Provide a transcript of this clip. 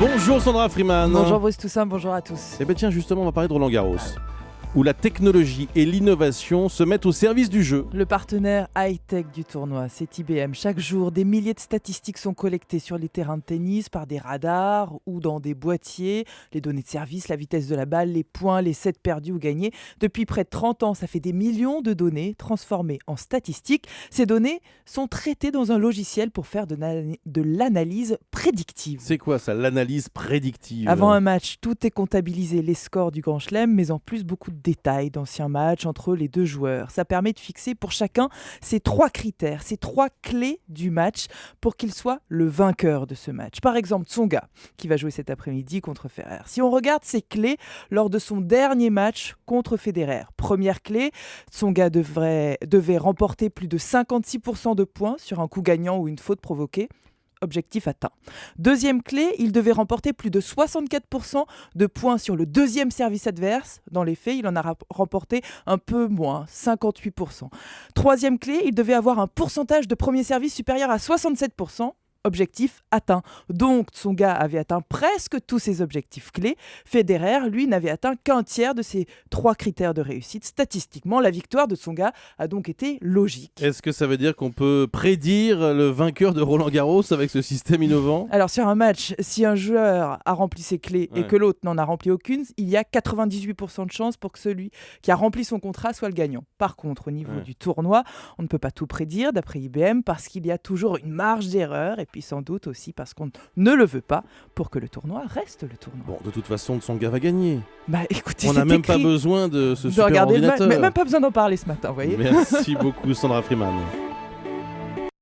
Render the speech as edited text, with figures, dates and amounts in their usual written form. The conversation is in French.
Bonjour Sandra Freeman. Bonjour Bruce Toussaint, bonjour à tous. Eh bien tiens, justement, on va parler de Roland-Garros, où la technologie et l'innovation se mettent au service du jeu. Le partenaire high-tech du tournoi, c'est IBM. Chaque jour, des milliers de statistiques sont collectées sur les terrains de tennis par des radars ou dans des boîtiers. Les données de service, la vitesse de la balle, les points, les sets perdus ou gagnés. Depuis près de 30 ans, ça fait des millions de données transformées en statistiques. Ces données sont traitées dans un logiciel pour faire de l'analyse prédictive. C'est quoi ça, l'analyse prédictive? Avant un match, tout est comptabilisé, les scores du Grand Chelem, mais en plus beaucoup de détails d'anciens matchs entre les deux joueurs. Ça permet de fixer pour chacun ces 3 critères, ces 3 clés du match pour qu'il soit le vainqueur de ce match. Par exemple, Tsonga, qui va jouer cet après-midi contre Federer. Si on regarde ses clés lors de son dernier match contre Federer, première clé, Tsonga devait remporter plus de 56% de points sur un coup gagnant ou une faute provoquée. Objectif atteint. Deuxième clé, il devait remporter plus de 64% de points sur le deuxième service adverse. Dans les faits, il en a remporté un peu moins, 58%. Troisième clé, il devait avoir un pourcentage de premier service supérieur à 67%. Objectif atteint. Donc, Tsonga avait atteint presque tous ses objectifs clés. Federer, lui, n'avait atteint qu'un tiers de ces 3 critères de réussite. Statistiquement, la victoire de Tsonga a donc été logique. Est-ce que ça veut dire qu'on peut prédire le vainqueur de Roland-Garros avec ce système innovant? Alors, sur un match, si un joueur a rempli ses clés et que l'autre n'en a rempli aucune, il y a 98% de chances pour que celui qui a rempli son contrat soit le gagnant. Par contre, au niveau du tournoi, on ne peut pas tout prédire, d'après IBM, parce qu'il y a toujours une marge d'erreur et puis sans doute aussi parce qu'on ne le veut pas pour que le tournoi reste le tournoi. Bon, de toute façon, Tsonga va gagner. Bah écoutez, on n'a même pas besoin de ce super ordinateur. Même pas besoin d'en parler ce matin, vous voyez. Merci beaucoup Sandra Freeman.